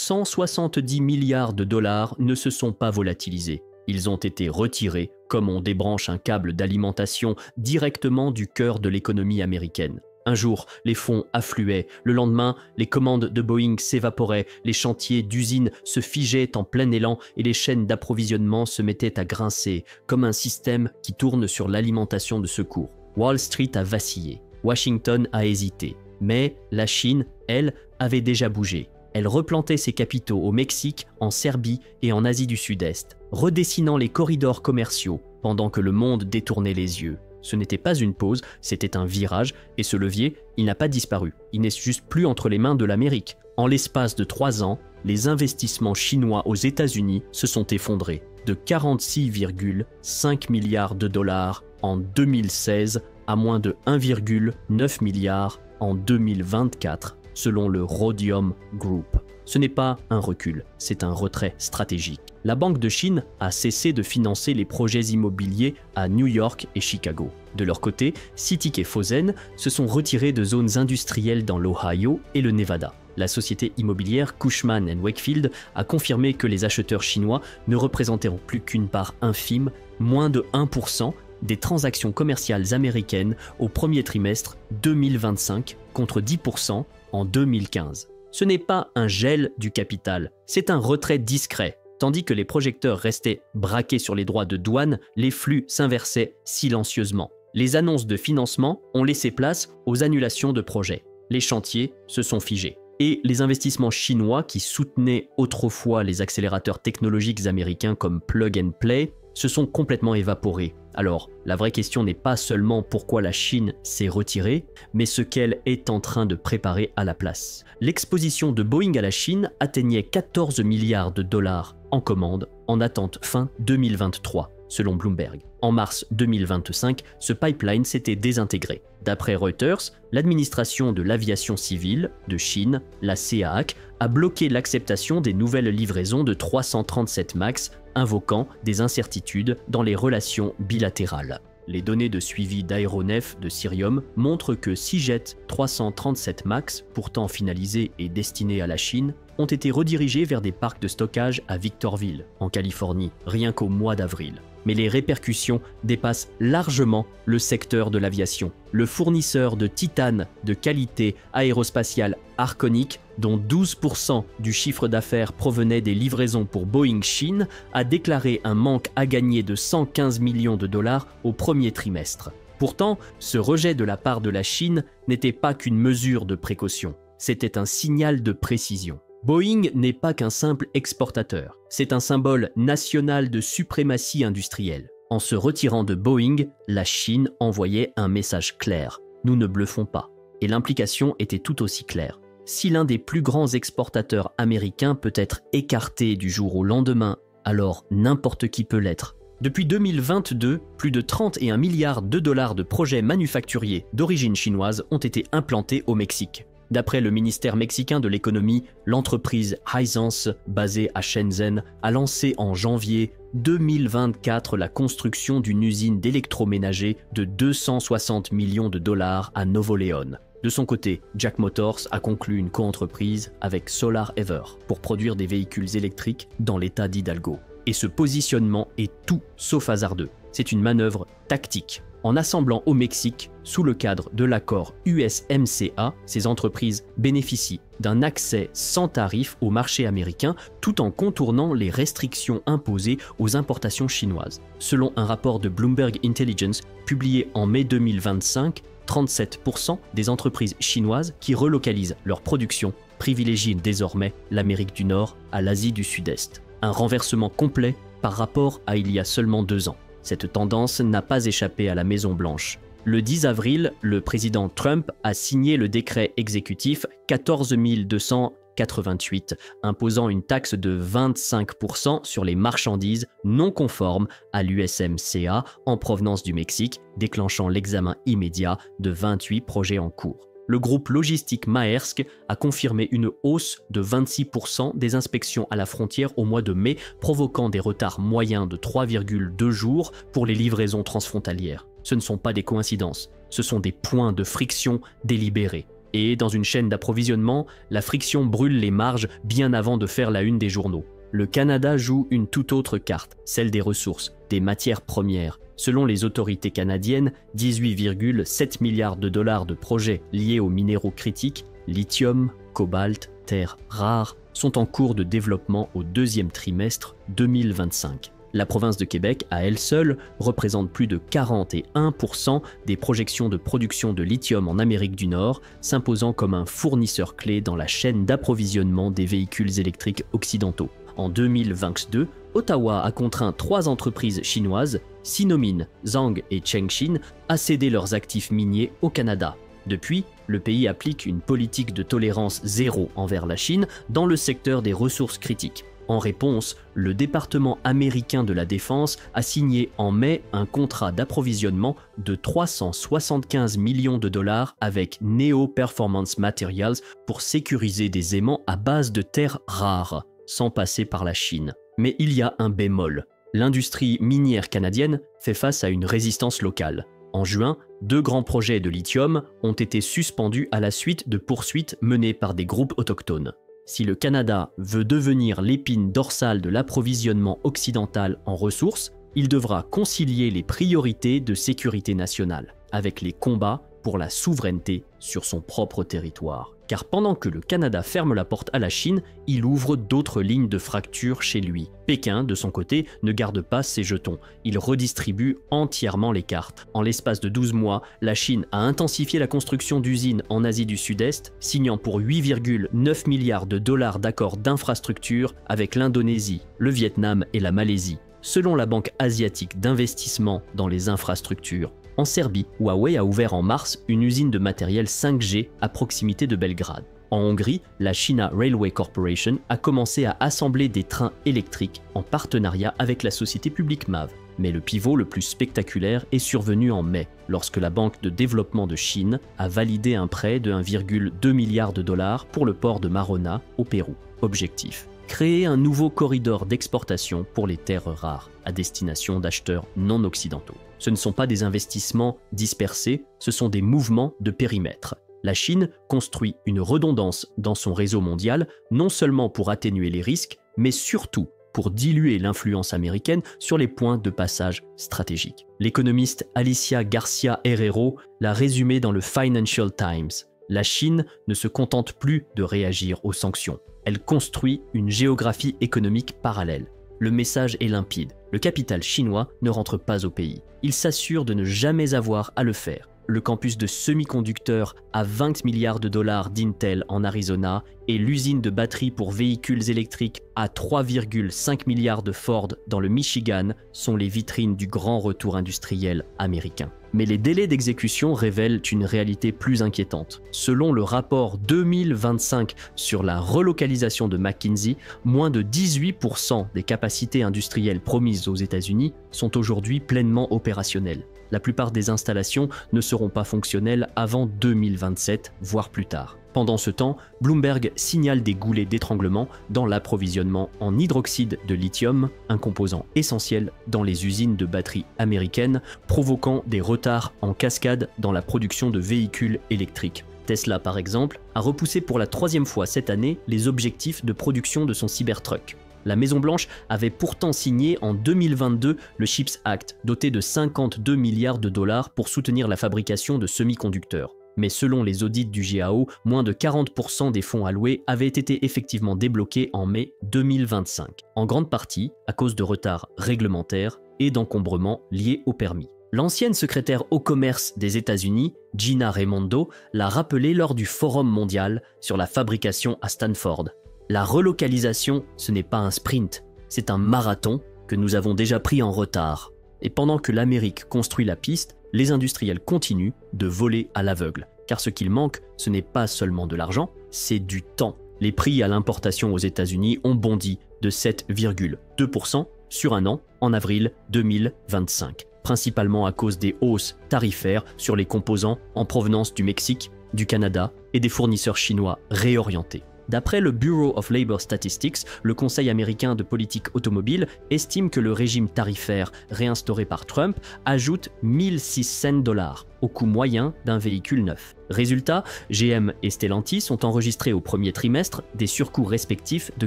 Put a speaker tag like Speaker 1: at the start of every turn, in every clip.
Speaker 1: 170 milliards de dollars ne se sont pas volatilisés. Ils ont été retirés comme on débranche un câble d'alimentation directement du cœur de l'économie américaine. Un jour, les fonds affluaient. Le lendemain, les commandes de Boeing s'évaporaient, les chantiers d'usines se figeaient en plein élan et les chaînes d'approvisionnement se mettaient à grincer, comme un système qui tourne sur l'alimentation de secours. Wall Street a vacillé. Washington a hésité. Mais la Chine, elle, avait déjà bougé. Elle replantait ses capitaux au Mexique, en Serbie et en Asie du Sud-Est, redessinant les corridors commerciaux pendant que le monde détournait les yeux. Ce n'était pas une pause, c'était un virage, et ce levier, il n'a pas disparu. Il n'est juste plus entre les mains de l'Amérique. En l'espace de 3 ans, les investissements chinois aux États-Unis se sont effondrés, de 46,5 milliards de dollars en 2016 à moins de 1,9 milliard en 2024, selon le Rhodium Group. Ce n'est pas un recul, c'est un retrait stratégique. La Banque de Chine a cessé de financer les projets immobiliers à New York et Chicago. De leur côté, CITIC et Fosen se sont retirés de zones industrielles dans l'Ohio et le Nevada. La société immobilière Cushman & Wakefield a confirmé que les acheteurs chinois ne représenteront plus qu'une part infime, moins de 1%, des transactions commerciales américaines au premier trimestre 2025 contre 10% en 2015. Ce n'est pas un gel du capital, c'est un retrait discret. Tandis que les projecteurs restaient braqués sur les droits de douane, les flux s'inversaient silencieusement. Les annonces de financement ont laissé place aux annulations de projets. Les chantiers se sont figés. Et les investissements chinois qui soutenaient autrefois les accélérateurs technologiques américains comme Plug and Play se sont complètement évaporés. Alors, la vraie question n'est pas seulement pourquoi la Chine s'est retirée, mais ce qu'elle est en train de préparer à la place. L'exposition de Boeing à la Chine atteignait 14 milliards de dollars en commande en attente fin 2023, selon Bloomberg. En mars 2025, ce pipeline s'était désintégré. D'après Reuters, l'administration de l'aviation civile de Chine, la CAAC, a bloqué l'acceptation des nouvelles livraisons de 337 MAX, invoquant des incertitudes dans les relations bilatérales. Les données de suivi d'aéronefs de Cirium montrent que 6 jets 337 MAX, pourtant finalisés et destinés à la Chine, ont été redirigés vers des parcs de stockage à Victorville, en Californie, rien qu'au mois d'avril. Mais les répercussions dépassent largement le secteur de l'aviation. Le fournisseur de titane de qualité aérospatiale Arconic, dont 12% du chiffre d'affaires provenait des livraisons pour Boeing Chine, a déclaré un manque à gagner de 115 millions de dollars au premier trimestre. Pourtant, ce rejet de la part de la Chine n'était pas qu'une mesure de précaution, c'était un signal de précision. Boeing n'est pas qu'un simple exportateur, c'est un symbole national de suprématie industrielle. En se retirant de Boeing, la Chine envoyait un message clair. Nous ne bluffons pas. Et l'implication était tout aussi claire. Si l'un des plus grands exportateurs américains peut être écarté du jour au lendemain, alors n'importe qui peut l'être. Depuis 2022, plus de 31 milliards de dollars de projets manufacturiers d'origine chinoise ont été implantés au Mexique. D'après le ministère mexicain de l'économie, l'entreprise Hisense, basée à Shenzhen, a lancé en janvier 2024 la construction d'une usine d'électroménager de 260 millions de dollars à Nuevo León. De son côté, Jack Motors a conclu une coentreprise avec Solar Ever pour produire des véhicules électriques dans l'état d'Hidalgo. Et ce positionnement est tout sauf hasardeux. C'est une manœuvre tactique. En assemblant au Mexique, sous le cadre de l'accord USMCA, ces entreprises bénéficient d'un accès sans tarif au marché américain tout en contournant les restrictions imposées aux importations chinoises. Selon un rapport de Bloomberg Intelligence publié en mai 2025, 37% des entreprises chinoises qui relocalisent leur production privilégient désormais l'Amérique du Nord à l'Asie du Sud-Est. Un renversement complet par rapport à il y a seulement 2 ans. Cette tendance n'a pas échappé à la Maison-Blanche. Le 10 avril, le président Trump a signé le décret exécutif 14 288, imposant une taxe de 25% sur les marchandises non conformes à l'USMCA en provenance du Mexique, déclenchant l'examen immédiat de 28 projets en cours. Le groupe logistique Maersk a confirmé une hausse de 26% des inspections à la frontière au mois de mai, provoquant des retards moyens de 3,2 jours pour les livraisons transfrontalières. Ce ne sont pas des coïncidences, ce sont des points de friction délibérés. Et dans une chaîne d'approvisionnement, la friction brûle les marges bien avant de faire la une des journaux. Le Canada joue une toute autre carte, celle des ressources, des matières premières. Selon les autorités canadiennes, 18,7 milliards de dollars de projets liés aux minéraux critiques, lithium, cobalt, terres rares, sont en cours de développement au deuxième trimestre 2025. La province de Québec, à elle seule, représente plus de 41% des projections de production de lithium en Amérique du Nord, s'imposant comme un fournisseur clé dans la chaîne d'approvisionnement des véhicules électriques occidentaux. En 2022, Ottawa a contraint 3 entreprises chinoises, Sinomin, Zhang et Chengxin, à céder leurs actifs miniers au Canada. Depuis, le pays applique une politique de tolérance zéro envers la Chine dans le secteur des ressources critiques. En réponse, le département américain de la Défense a signé en mai un contrat d'approvisionnement de 375 millions de dollars avec Neo Performance Materials pour sécuriser des aimants à base de terres rares, sans passer par la Chine. Mais il y a un bémol. L'industrie minière canadienne fait face à une résistance locale. En juin, 2 grands projets de lithium ont été suspendus à la suite de poursuites menées par des groupes autochtones. Si le Canada veut devenir l'épine dorsale de l'approvisionnement occidental en ressources, il devra concilier les priorités de sécurité nationale avec les combats pour la souveraineté sur son propre territoire. Car pendant que le Canada ferme la porte à la Chine, il ouvre d'autres lignes de fracture chez lui. Pékin, de son côté, ne garde pas ses jetons. Il redistribue entièrement les cartes. En l'espace de 12 mois, la Chine a intensifié la construction d'usines en Asie du Sud-Est, signant pour 8,9 milliards de dollars d'accords d'infrastructure avec l'Indonésie, le Vietnam et la Malaisie. Selon la Banque asiatique d'investissement dans les infrastructures, en Serbie, Huawei a ouvert en mars une usine de matériel 5G à proximité de Belgrade. En Hongrie, la China Railway Corporation a commencé à assembler des trains électriques en partenariat avec la société publique MAV. Mais le pivot le plus spectaculaire est survenu en mai, lorsque la Banque de développement de Chine a validé un prêt de 1,2 milliard de dollars pour le port de Marona, au Pérou. Objectif: créer un nouveau corridor d'exportation pour les terres rares, à destination d'acheteurs non occidentaux. Ce ne sont pas des investissements dispersés, ce sont des mouvements de périmètre. La Chine construit une redondance dans son réseau mondial, non seulement pour atténuer les risques, mais surtout pour diluer l'influence américaine sur les points de passage stratégiques. L'économiste Alicia Garcia Herrero l'a résumé dans le Financial Times. La Chine ne se contente plus de réagir aux sanctions. Elle construit une géographie économique parallèle. Le message est limpide. Le capital chinois ne rentre pas au pays. Il s'assure de ne jamais avoir à le faire. Le campus de semi-conducteurs à 20 milliards de dollars d'Intel en Arizona et l'usine de batteries pour véhicules électriques à 3,5 milliards de Ford dans le Michigan sont les vitrines du grand retour industriel américain. Mais les délais d'exécution révèlent une réalité plus inquiétante. Selon le rapport 2025 sur la relocalisation de McKinsey, moins de 18% des capacités industrielles promises aux États-Unis sont aujourd'hui pleinement opérationnelles. La plupart des installations ne seront pas fonctionnelles avant 2027, voire plus tard. Pendant ce temps, Bloomberg signale des goulets d'étranglement dans l'approvisionnement en hydroxyde de lithium, un composant essentiel dans les usines de batteries américaines, provoquant des retards en cascade dans la production de véhicules électriques. Tesla, par exemple, a repoussé pour la 3e fois cette année les objectifs de production de son Cybertruck. La Maison-Blanche avait pourtant signé en 2022 le CHIPS Act, doté de 52 milliards de dollars pour soutenir la fabrication de semi-conducteurs. Mais selon les audits du GAO, moins de 40% des fonds alloués avaient été effectivement débloqués en mai 2025, en grande partie à cause de retards réglementaires et d'encombrements liés au permis. L'ancienne secrétaire au commerce des États-Unis, Gina Raimondo, l'a rappelé lors du Forum mondial sur la fabrication à Stanford. La relocalisation, ce n'est pas un sprint, c'est un marathon que nous avons déjà pris en retard. Et pendant que l'Amérique construit la piste, les industriels continuent de voler à l'aveugle. Car ce qu'il manque, ce n'est pas seulement de l'argent, c'est du temps. Les prix à l'importation aux États-Unis ont bondi de 7,2% sur un an en avril 2025, principalement à cause des hausses tarifaires sur les composants en provenance du Mexique, du Canada et des fournisseurs chinois réorientés. D'après le Bureau of Labor Statistics, le Conseil américain de politique automobile estime que le régime tarifaire réinstauré par Trump ajoute 1600 dollars au coût moyen d'un véhicule neuf. Résultat, GM et Stellantis ont enregistré au premier trimestre des surcoûts respectifs de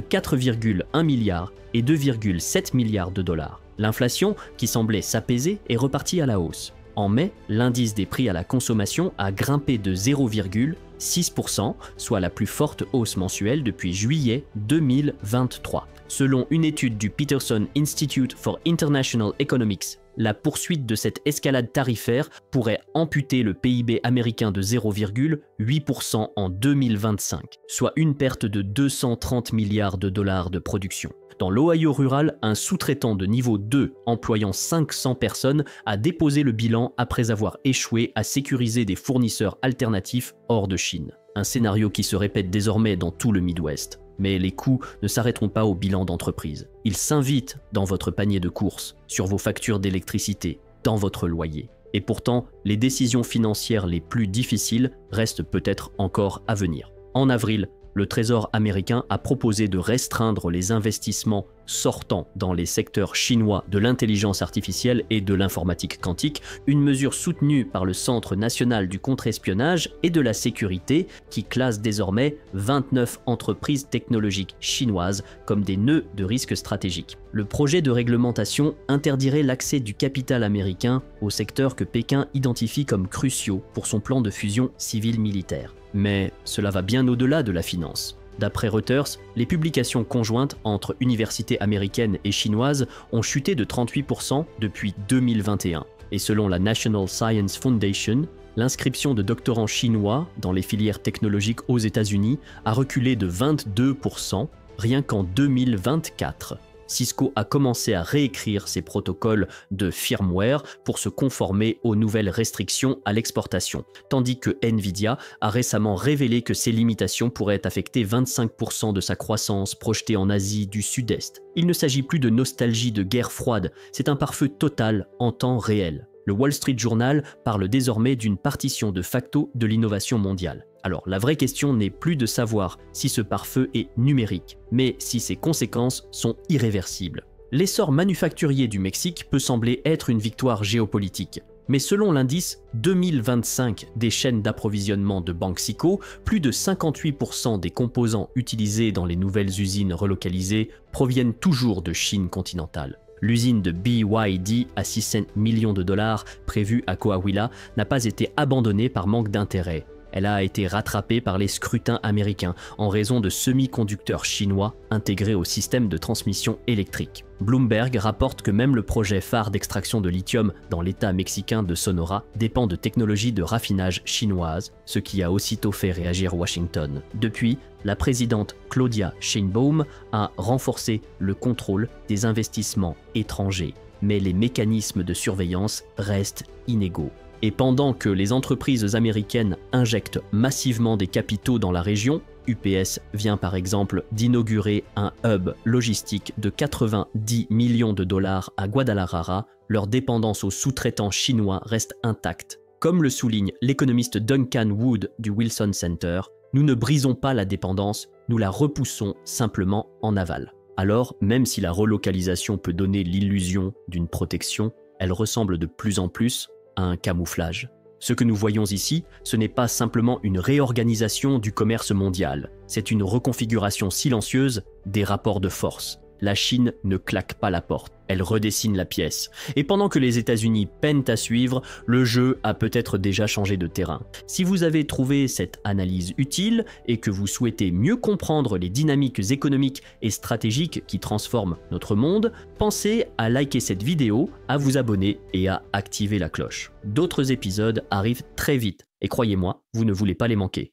Speaker 1: 4,1 milliards et 2,7 milliards de dollars. L'inflation, qui semblait s'apaiser, est repartie à la hausse. En mai, l'indice des prix à la consommation a grimpé de 0,6%, soit la plus forte hausse mensuelle depuis juillet 2023. Selon une étude du Peterson Institute for International Economics, la poursuite de cette escalade tarifaire pourrait amputer le PIB américain de 0,8% en 2025, soit une perte de 230 milliards de dollars de production. Dans l'Ohio rural, un sous-traitant de niveau 2 employant 500 personnes a déposé le bilan après avoir échoué à sécuriser des fournisseurs alternatifs hors de Chine. Un scénario qui se répète désormais dans tout le Midwest. Mais les coûts ne s'arrêteront pas au bilan d'entreprise. Ils s'invitent dans votre panier de courses, sur vos factures d'électricité, dans votre loyer. Et pourtant, les décisions financières les plus difficiles restent peut-être encore à venir. En avril, le Trésor américain a proposé de restreindre les investissements sortant dans les secteurs chinois de l'intelligence artificielle et de l'informatique quantique, une mesure soutenue par le Centre national du contre-espionnage et de la sécurité qui classe désormais 29 entreprises technologiques chinoises comme des nœuds de risque stratégiques. Le projet de réglementation interdirait l'accès du capital américain aux secteurs que Pékin identifie comme cruciaux pour son plan de fusion civile-militaire. Mais cela va bien au-delà de la finance. D'après Reuters, les publications conjointes entre universités américaines et chinoises ont chuté de 38% depuis 2021. Et selon la National Science Foundation, l'inscription de doctorants chinois dans les filières technologiques aux États-Unis a reculé de 22% rien qu'en 2024. Cisco a commencé à réécrire ses protocoles de firmware pour se conformer aux nouvelles restrictions à l'exportation, tandis que Nvidia a récemment révélé que ces limitations pourraient affecter 25% de sa croissance projetée en Asie du Sud-Est. Il ne s'agit plus de nostalgie de guerre froide, c'est un pare-feu total en temps réel. Le Wall Street Journal parle désormais d'une partition de facto de l'innovation mondiale. Alors la vraie question n'est plus de savoir si ce pare-feu est numérique, mais si ses conséquences sont irréversibles. L'essor manufacturier du Mexique peut sembler être une victoire géopolitique, mais selon l'indice 2025 des chaînes d'approvisionnement de Banxico, plus de 58% des composants utilisés dans les nouvelles usines relocalisées proviennent toujours de Chine continentale. L'usine de BYD à 600 millions de dollars prévue à Coahuila n'a pas été abandonnée par manque d'intérêt. Elle a été rattrapée par les scrutins américains en raison de semi-conducteurs chinois intégrés au système de transmission électrique. Bloomberg rapporte que même le projet phare d'extraction de lithium dans l'état mexicain de Sonora dépend de technologies de raffinage chinoises, ce qui a aussitôt fait réagir Washington. Depuis, la présidente Claudia Sheinbaum a renforcé le contrôle des investissements étrangers, mais les mécanismes de surveillance restent inégaux. Et pendant que les entreprises américaines injectent massivement des capitaux dans la région, UPS vient par exemple d'inaugurer un hub logistique de 90 millions de dollars à Guadalajara, leur dépendance aux sous-traitants chinois reste intacte. Comme le souligne l'économiste Duncan Wood du Wilson Center, nous ne brisons pas la dépendance, nous la repoussons simplement en aval. Alors, même si la relocalisation peut donner l'illusion d'une protection, elle ressemble de plus en plus à un camouflage. Ce que nous voyons ici, ce n'est pas simplement une réorganisation du commerce mondial, c'est une reconfiguration silencieuse des rapports de force. La Chine ne claque pas la porte, elle redessine la pièce. Et pendant que les États-Unis peinent à suivre, le jeu a peut-être déjà changé de terrain. Si vous avez trouvé cette analyse utile et que vous souhaitez mieux comprendre les dynamiques économiques et stratégiques qui transforment notre monde, pensez à liker cette vidéo, à vous abonner et à activer la cloche. D'autres épisodes arrivent très vite et croyez-moi, vous ne voulez pas les manquer.